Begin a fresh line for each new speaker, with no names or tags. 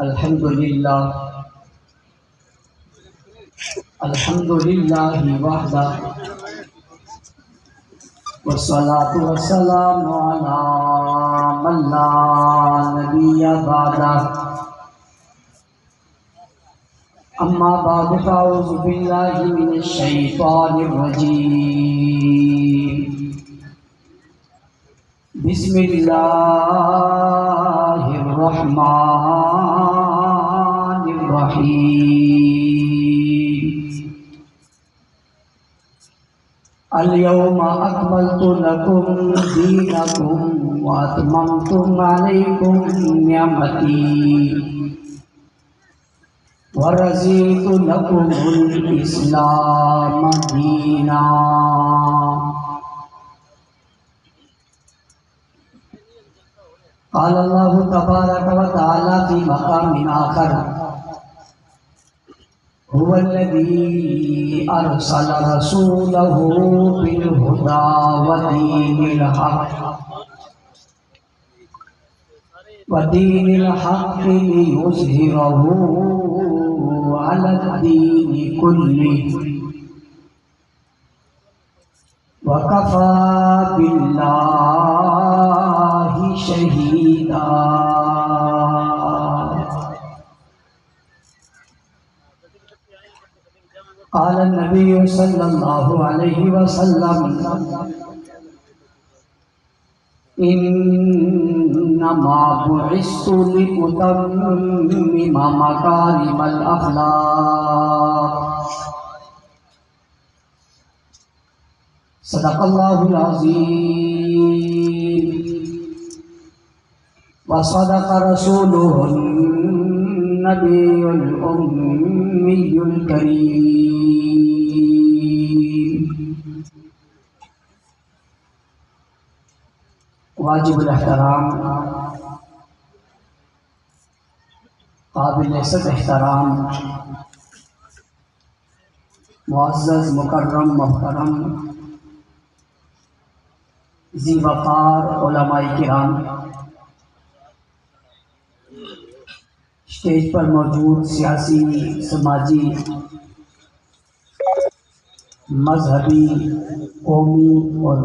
अल्हम्दुलिल्लाह अल्हम्दुलिल्लाहि वहदा वस्सलातु वस्सलामु अला मन ला नबिय्य बअदा अम्मा बअद फ़अऊज़ु बिल्लाहि मिनश शैतानिर रजीम बिस्मिल्लाहिर रहमानिर रहीम अल-यौमा अकमलतु लकुम दीनकुम व अतममतु अलैकुम निअमती व रज़ीतु लकुमुल इस्लाम दीना। क़ाल अल्लाहु तबारक व तआला फ़ी मक़ामिन आख़र हुवल्लज़ी अरसल रसूलहु बिल हुदा व दीनिल हक़ लियुज़हिरहु अलद्दीनि कुल्लिहि व कफ़ा बिल्लाहि शहीदा। क़ाल नबी सल्लल्लाहु अलैहि वसल्लम इन्नमा बुइस्तु लिउतम्मिम मकारिमल अख़लाक़। सदक़ल्लाहुल अज़ीम व सदक़ रसूलुहुन नबियुल उम्मियुल करीम। वाजिबुल एहतराम काबिल इज़्ज़त एहतराम मुअज़्ज़ज़ मुकर्रम मोहतरम ज़ी वक़ार उलमाए किराम, स्टेज पर मौजूद सियासी, समाजी, मजहबी, कौमी और